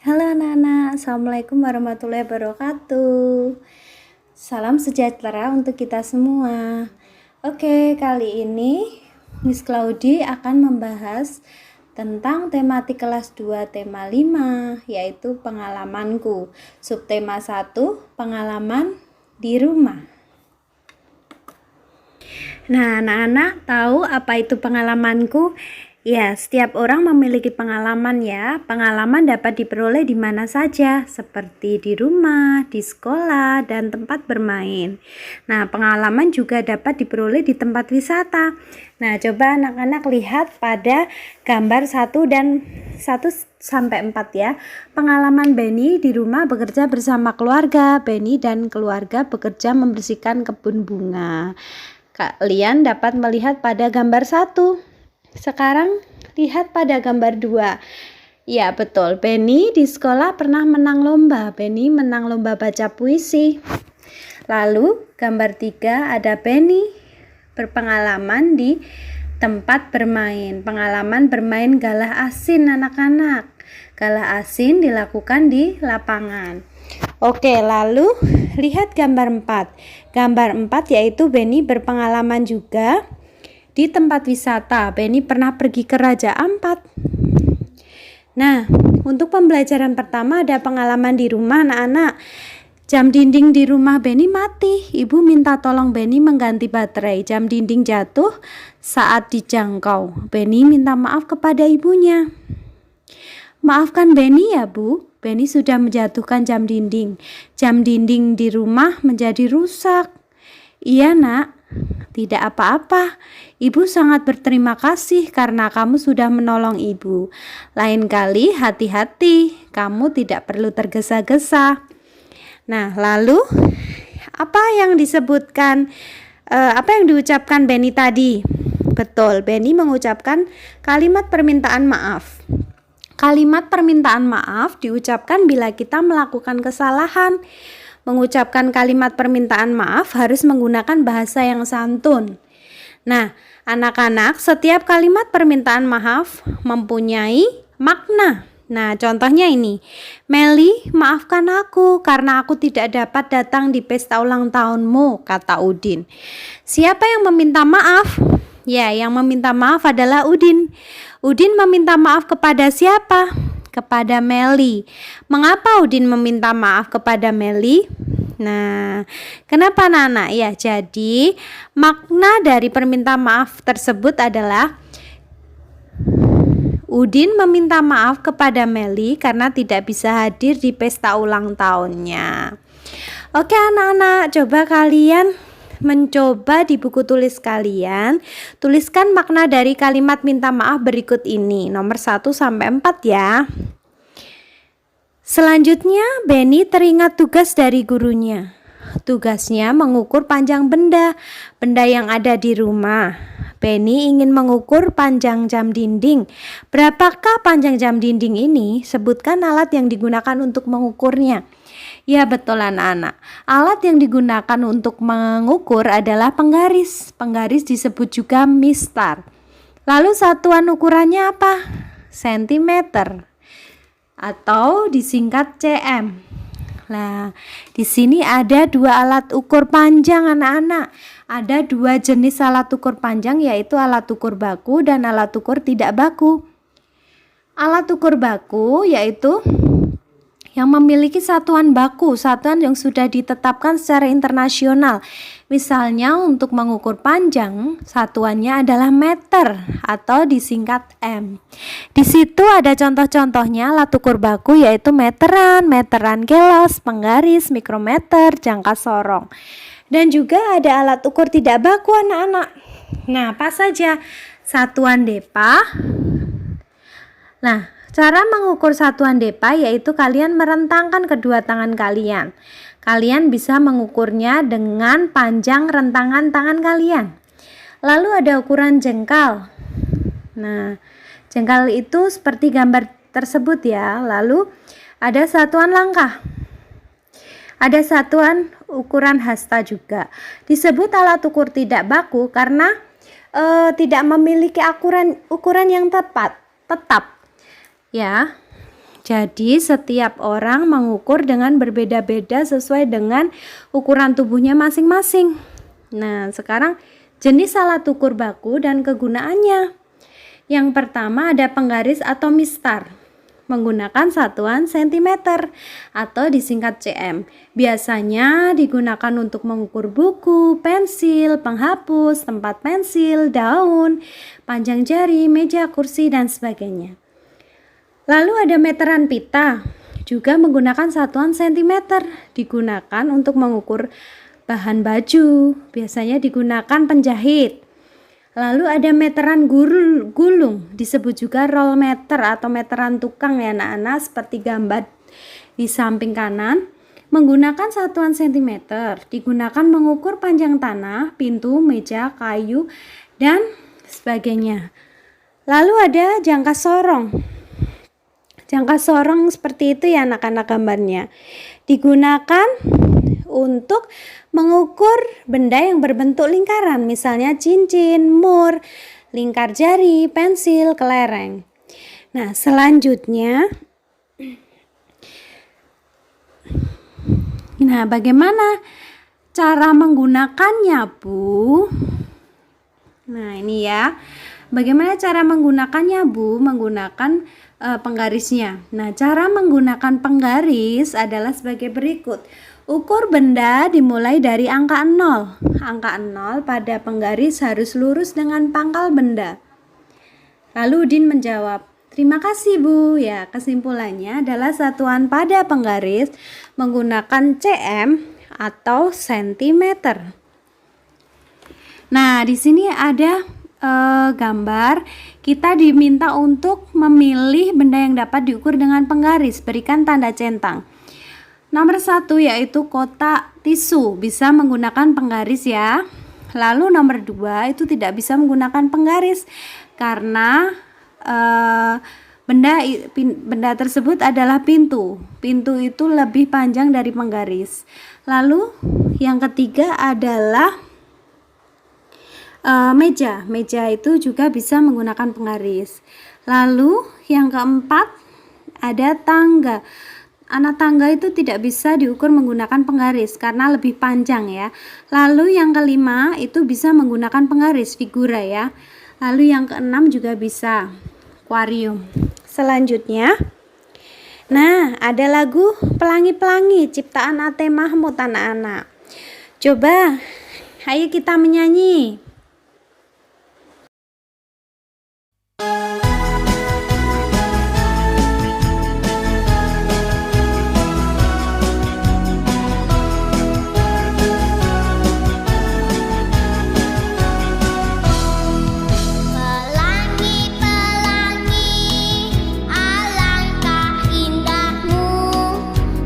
Halo anak-anak, Assalamualaikum warahmatullahi wabarakatuh. Salam sejahtera untuk kita semua. Oke, kali ini Miss Claudi akan membahas tentang tematik kelas 2 tema 5, yaitu pengalamanku. Subtema 1, pengalaman di rumah. Nah, anak-anak tahu apa itu pengalamanku? Ya, setiap orang memiliki pengalaman ya. Pengalaman dapat diperoleh di mana saja, seperti di rumah, di sekolah, dan tempat bermain. Nah, pengalaman juga dapat diperoleh di tempat wisata. Nah, coba anak-anak lihat pada gambar 1 dan 1 sampai 4 ya. Pengalaman Benny di rumah bekerja bersama keluarga. Benny dan keluarga bekerja membersihkan kebun bunga. Kalian dapat melihat pada gambar 1. Sekarang lihat pada gambar 2. Ya betul, Benny di sekolah pernah menang lomba. Benny menang lomba baca puisi. Lalu gambar 3 ada Benny berpengalaman di tempat bermain. Pengalaman bermain galah asin anak-anak. Galah asin dilakukan di lapangan. Oke, lalu lihat gambar 4. Gambar 4 yaitu Benny berpengalaman juga di tempat wisata. Benny pernah pergi ke Raja Ampat. Nah, untuk pembelajaran pertama ada pengalaman di rumah anak-anak. Jam dinding di rumah Benny mati. Ibu minta tolong Benny mengganti baterai. Jam dinding jatuh saat dijangkau. Benny minta maaf kepada ibunya. Maafkan Benny ya Bu. Benny sudah menjatuhkan jam dinding. Jam dinding di rumah menjadi rusak. Iya nak. Tidak apa-apa, ibu sangat berterima kasih karena kamu sudah menolong ibu. Lain kali hati-hati, kamu tidak perlu tergesa-gesa. Nah, lalu apa yang disebutkan, apa yang diucapkan Benny tadi? Betul, Benny mengucapkan kalimat permintaan maaf. Kalimat permintaan maaf diucapkan bila kita melakukan kesalahan. Mengucapkan kalimat permintaan maaf harus menggunakan bahasa yang santun. Nah, anak-anak, setiap kalimat permintaan maaf mempunyai makna. Nah, contohnya ini. Meli, maafkan aku karena aku tidak dapat datang di pesta ulang tahunmu, kata Udin. Siapa yang meminta maaf? Ya, yang meminta maaf adalah Udin. Udin meminta maaf kepada siapa? Kepada Meli. Mengapa Udin meminta maaf kepada Meli? Nah, kenapa Nana? Ya, jadi makna dari permintaan maaf tersebut adalah Udin meminta maaf kepada Meli karena tidak bisa hadir di pesta ulang tahunnya. Oke anak-anak, coba kalian mencoba di buku tulis kalian, tuliskan makna dari kalimat minta maaf berikut ini, nomor 1 sampai 4 ya. Selanjutnya, Benny teringat tugas dari gurunya. Tugasnya mengukur panjang benda yang ada di rumah. Benny ingin mengukur panjang jam dinding. Berapakah panjang jam dinding ini? Sebutkan alat yang digunakan untuk mengukurnya. Ya betul anak-anak. Alat yang digunakan untuk mengukur adalah penggaris. Penggaris disebut juga mistar. Lalu satuan ukurannya apa? Sentimeter atau disingkat cm. Nah, di sini ada 2 alat ukur panjang anak-anak. Ada 2 jenis alat ukur panjang, yaitu alat ukur baku dan alat ukur tidak baku. Alat ukur baku yaitu yang memiliki satuan baku, satuan yang sudah ditetapkan secara internasional. Misalnya untuk mengukur panjang, satuannya adalah meter atau disingkat M. Di situ ada contoh-contohnya alat ukur baku yaitu meteran, meteran kelos, penggaris, mikrometer, jangka sorong. Dan juga ada alat ukur tidak baku anak-anak. Nah, apa saja? Satuan depa. Nah, cara mengukur satuan depa yaitu kalian merentangkan kedua tangan kalian. Kalian bisa mengukurnya dengan panjang rentangan tangan kalian. Lalu ada ukuran jengkal. Nah, jengkal itu seperti gambar tersebut ya. Lalu ada satuan langkah. Ada satuan ukuran hasta juga. Disebut alat ukur tidak baku karena tidak memiliki ukuran yang tetap. Ya. Jadi setiap orang mengukur dengan berbeda-beda sesuai dengan ukuran tubuhnya masing-masing. Nah, sekarang jenis alat ukur baku dan kegunaannya. Yang pertama ada penggaris atau mistar, menggunakan satuan cm atau disingkat cm. Biasanya digunakan untuk mengukur buku, pensil, penghapus, tempat pensil, daun, panjang jari, meja, kursi, dan sebagainya. Lalu ada meteran pita, juga menggunakan satuan cm, digunakan untuk mengukur bahan baju, biasanya digunakan penjahit. Lalu ada meteran gulung, disebut juga roll meter atau meteran tukang ya anak-anak, seperti gambar di samping kanan, menggunakan satuan cm, digunakan mengukur panjang tanah, pintu, meja, kayu, dan sebagainya. Lalu ada jangka sorong. Jangka sorong seperti itu ya anak-anak gambarnya. Digunakan untuk mengukur benda yang berbentuk lingkaran, misalnya cincin, mur, lingkar jari, pensil, kelereng. Nah, selanjutnya, bagaimana cara menggunakannya, Bu? Nah, ini ya. Bagaimana cara menggunakannya, Bu? Menggunakan penggarisnya. Nah, cara menggunakan penggaris adalah sebagai berikut. Ukur benda dimulai dari angka 0. Angka 0 pada penggaris harus lurus dengan pangkal benda. Lalu Udin menjawab, "Terima kasih, Bu." Ya, kesimpulannya adalah satuan pada penggaris menggunakan cm atau sentimeter. Nah, di sini ada gambar. Kita diminta untuk memilih benda yang dapat diukur dengan penggaris. Berikan tanda centang. Nomor 1 yaitu kotak tisu, bisa menggunakan penggaris ya. Lalu nomor 2 itu tidak bisa menggunakan penggaris karena benda tersebut adalah pintu. Pintu itu lebih panjang dari penggaris. Lalu yang ketiga adalah meja. Meja itu juga bisa menggunakan penggaris. Lalu yang keempat ada tangga. Anak tangga itu tidak bisa diukur menggunakan penggaris karena lebih panjang ya. Lalu yang kelima itu bisa menggunakan penggaris, figura ya. Lalu yang keenam juga bisa, akuarium. Selanjutnya, nah ada lagu Pelangi-Pelangi ciptaan A.T. Mahmud anak-anak. Coba, ayo kita menyanyi.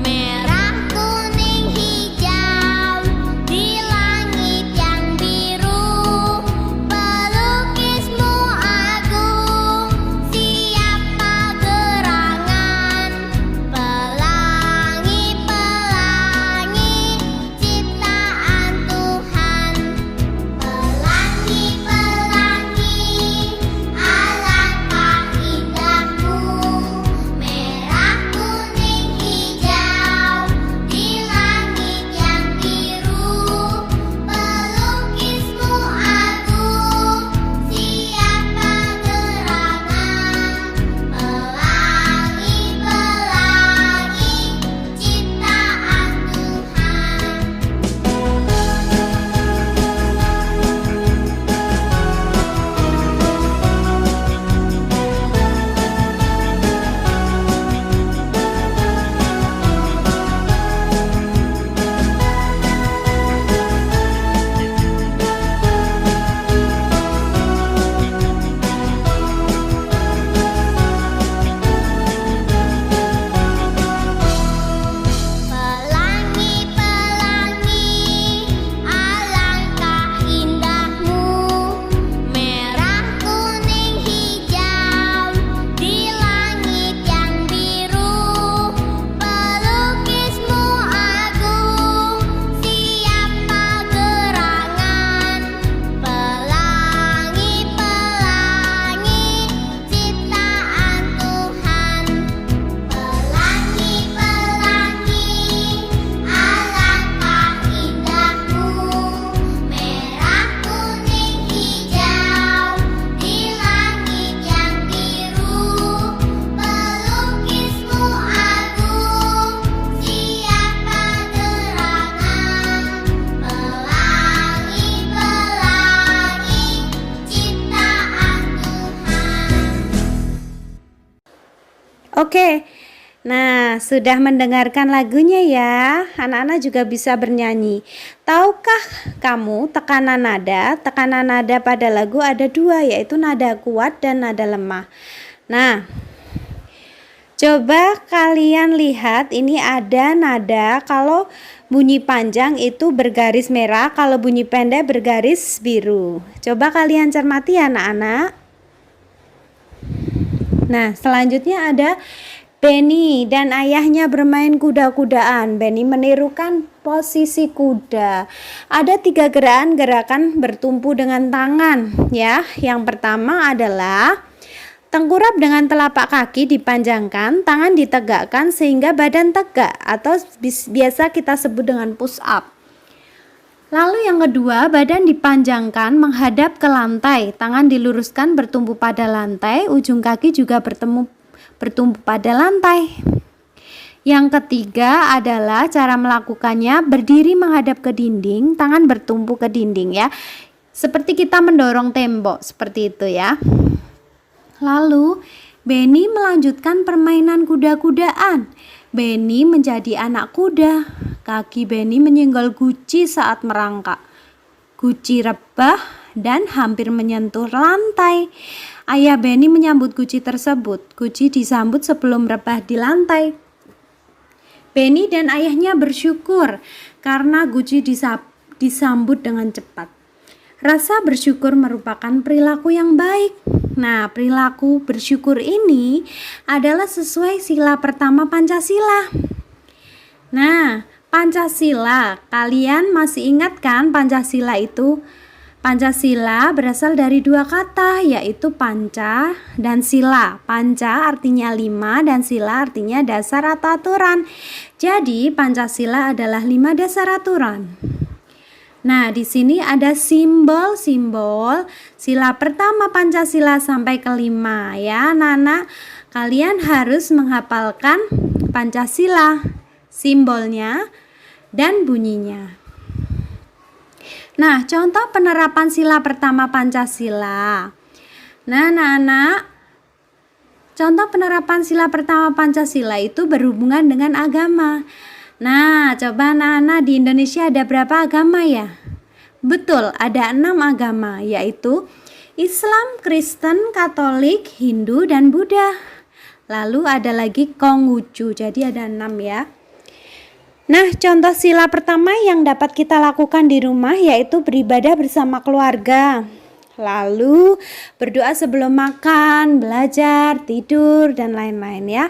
Merah, kuning, hijau, di langit yang biru. Oke. Nah, sudah mendengarkan lagunya ya. Anak-anak juga bisa bernyanyi. Tahukah kamu tekanan nada? Tekanan nada pada lagu ada dua, yaitu nada kuat dan nada lemah. Nah, coba kalian lihat, ini ada nada kalau bunyi panjang itu bergaris merah, kalau bunyi pendek bergaris biru. Coba kalian cermati ya anak-anak. Nah, selanjutnya ada Benny dan ayahnya bermain kuda-kudaan. Benny menirukan posisi kuda. Ada 3 gerakan bertumpu dengan tangan ya. Yang pertama adalah tengkurap dengan telapak kaki dipanjangkan, tangan ditegakkan sehingga badan tegak atau biasa kita sebut dengan push up. Lalu yang kedua, badan dipanjangkan menghadap ke lantai, tangan diluruskan bertumpu pada lantai, ujung kaki juga bertumpu pada lantai. Yang ketiga adalah cara melakukannya berdiri menghadap ke dinding, tangan bertumpu ke dinding ya. Seperti kita mendorong tembok, seperti itu ya. Lalu Benny melanjutkan permainan kuda-kudaan. Benny menjadi anak kuda. Kaki Benny menyenggol guci saat merangkak. Guci rebah dan hampir menyentuh lantai. Ayah Benny menyambut guci tersebut. Guci disambut sebelum rebah di lantai. Benny dan ayahnya bersyukur karena guci disambut dengan cepat. Rasa bersyukur merupakan perilaku yang baik. Nah, perilaku bersyukur ini adalah sesuai sila pertama Pancasila. Nah, Pancasila, kalian masih ingat kan Pancasila itu? Pancasila berasal dari 2 kata, yaitu panca dan sila. Panca artinya 5 dan sila artinya dasar atau aturan. Jadi Pancasila adalah 5 dasar aturan. Nah, di sini ada simbol-simbol sila pertama Pancasila sampai ke-5 ya. Anak-anak, kalian harus menghafalkan Pancasila, simbolnya dan bunyinya. Nah, contoh penerapan sila pertama Pancasila. Nah, anak-anak, contoh penerapan sila pertama Pancasila itu berhubungan dengan agama. Nah, coba anak-anak, di Indonesia ada berapa agama ya? Betul, ada 6 agama, yaitu Islam, Kristen, Katolik, Hindu, dan Buddha. Lalu ada lagi Konghucu, jadi ada 6 ya. Nah, contoh sila pertama yang dapat kita lakukan di rumah yaitu beribadah bersama keluarga. Lalu berdoa sebelum makan, belajar, tidur, dan lain-lain ya.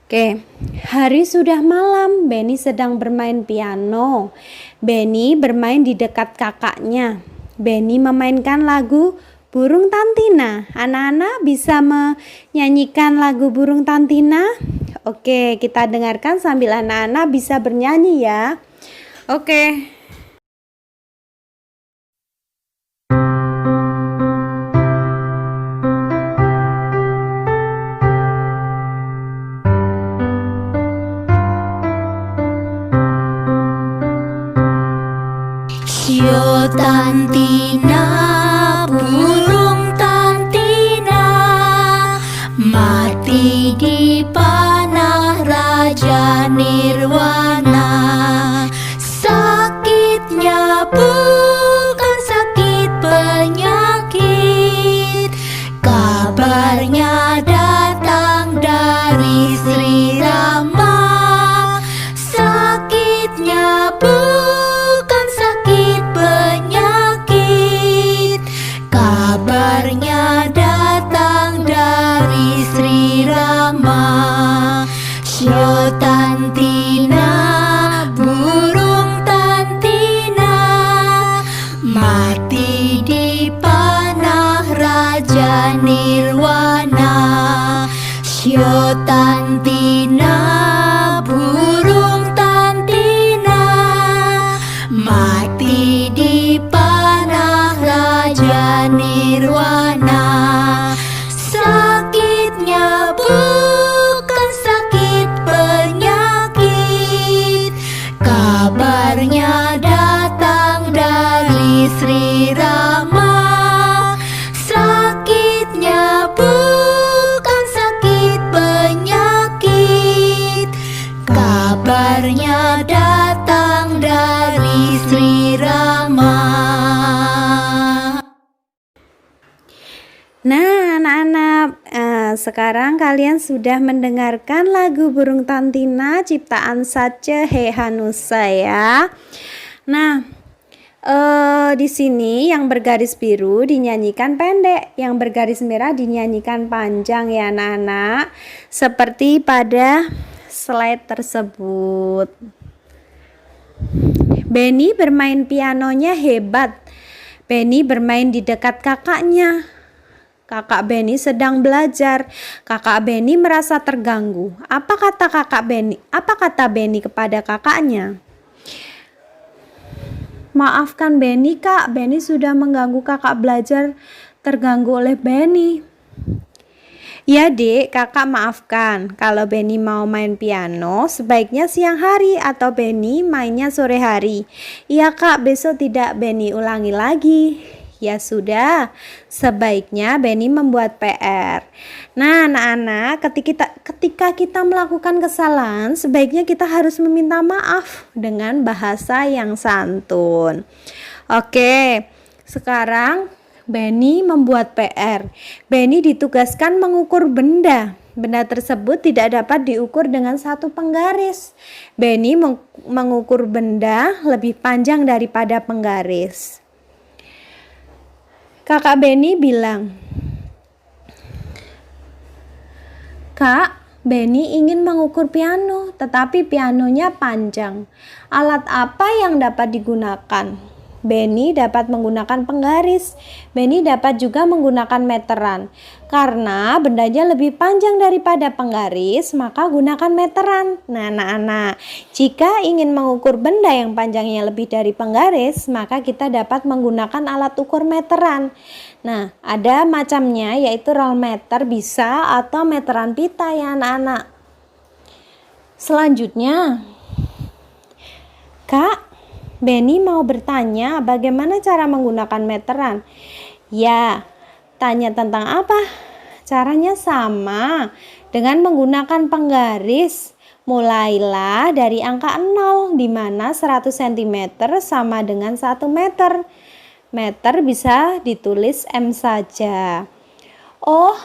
Oke, hari sudah malam, Benny sedang bermain piano. Benny bermain di dekat kakaknya. Benny memainkan lagu Burung Tantina. Anak-anak bisa menyanyikan lagu Burung Tantina? Oke, kita dengarkan sambil anak-anak bisa bernyanyi ya. Oke. Sio Tantina, burung Tantina, mati di panah Raja Nirwana. Sakitnya bukan sakit penyakit, kabarnya datang dari Sri Rama. Sakitnya bukan sakit penyakit, kabarnya datang dari Sri Rama. Sio Tantina, burung Tantina, mati di panah Raja Nirwana. Sio Tantina, burung Tantina, mati di panah Raja Nirwana. Sakitnya bukan sakit penyakit, kabarnya datang dari Sri Rama. Sakitnya bukan sakit penyakit, kabarnya datang dari Sri Rama. Nah, anak-anak, sekarang kalian sudah mendengarkan lagu Burung Tantina ciptaan Sace Hehanusa ya. Nah, di sini yang bergaris biru dinyanyikan pendek, yang bergaris merah dinyanyikan panjang ya anak-anak, seperti pada slide tersebut. Benny bermain pianonya hebat. Benny bermain di dekat kakaknya. Kakak Benny sedang belajar. Kakak Benny merasa terganggu. Apa kata Benny kepada kakaknya? Maafkan Benny, Kak. Benny sudah mengganggu kakak belajar. Terganggu oleh Benny. Ya, Dek, kakak maafkan. Kalau Benny mau main piano, sebaiknya siang hari atau Benny mainnya sore hari. Iya, Kak, besok tidak Benny ulangi lagi. Ya sudah, sebaiknya Benny membuat PR. Nah, anak-anak, ketika kita melakukan kesalahan, sebaiknya kita harus meminta maaf dengan bahasa yang santun. Oke, sekarang Benny membuat PR. Benny ditugaskan mengukur benda. Benda tersebut tidak dapat diukur dengan satu penggaris. Benny mengukur benda lebih panjang daripada penggaris. Kakak Benny bilang, Kak, Benny ingin mengukur piano, tetapi pianonya panjang. Alat apa yang dapat digunakan? Benny dapat menggunakan penggaris. Benny dapat juga menggunakan meteran. Karena bendanya lebih panjang daripada penggaris, maka gunakan meteran. Nah, anak-anak, jika ingin mengukur benda yang panjangnya lebih dari penggaris, maka kita dapat menggunakan alat ukur meteran. Nah, ada macamnya yaitu roll meter bisa atau meteran pita ya anak-anak. Selanjutnya, Kak, Benny mau bertanya bagaimana cara menggunakan meteran. Ya, tanya tentang apa? Caranya sama dengan menggunakan penggaris. Mulailah dari angka 0, di mana 100 cm sama dengan 1 meter. Meter bisa ditulis M saja. Oh,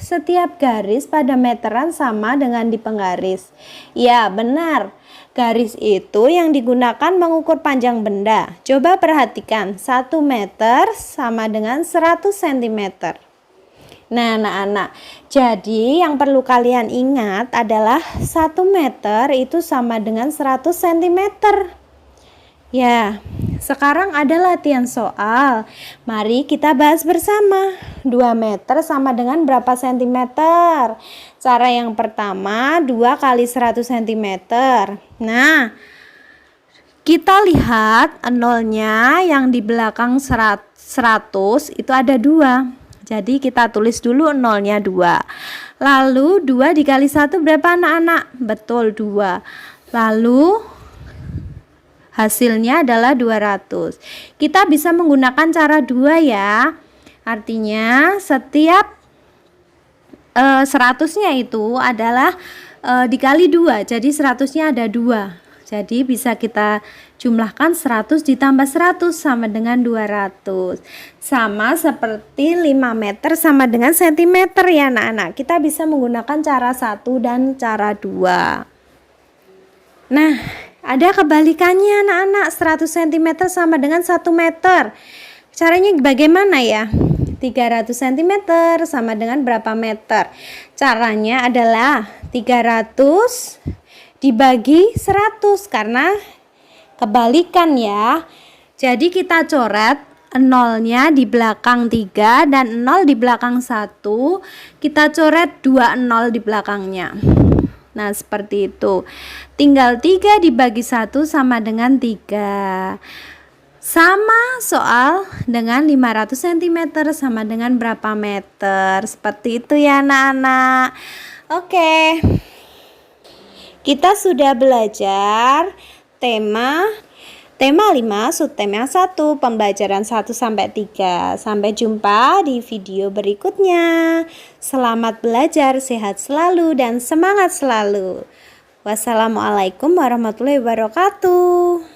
setiap garis pada meteran sama dengan di penggaris. Ya, benar. Garis itu yang digunakan mengukur panjang benda. Coba perhatikan, 1 meter sama dengan 100 cm. Nah, anak-anak, jadi yang perlu kalian ingat adalah 1 meter itu sama dengan 100 cm. Ya, sekarang ada latihan soal. Mari kita bahas bersama. 2 meter sama dengan berapa sentimeter? Cara yang pertama, 2 kali 100 cm. Nah, kita lihat nolnya yang di belakang 100 itu ada 2. Jadi kita tulis dulu nolnya 2. Lalu 2 dikali 1 berapa anak-anak? Betul, 2. Lalu hasilnya adalah 200. Kita bisa menggunakan cara 2 ya. Artinya setiap 100-nya itu adalah dikali 2. Jadi 100-nya ada 2. Jadi bisa kita jumlahkan 100 ditambah 100 sama dengan 200. Sama seperti 5 meter sama dengan sentimeter ya anak-anak. Kita bisa menggunakan cara 1 dan cara 2. Nah, ada kebalikannya anak-anak. 100 cm sama dengan 1 meter. Caranya bagaimana ya? 300 cm sama dengan berapa meter? Caranya adalah 300 dibagi 100 karena kebalikan ya. Jadi kita coret nolnya di belakang 3 dan 0 di belakang 1. Kita coret 2 0 di belakangnya. Nah, seperti itu. Tinggal 3 dibagi 1 sama dengan 3. Sama soal dengan 500 cm sama dengan berapa meter. Seperti itu ya anak-anak. Oke. Kita sudah belajar tema 5, subtema 1, pembelajaran 1 sampai 3. Sampai jumpa di video berikutnya. Selamat belajar, sehat selalu dan semangat selalu. Wassalamualaikum warahmatullahi wabarakatuh.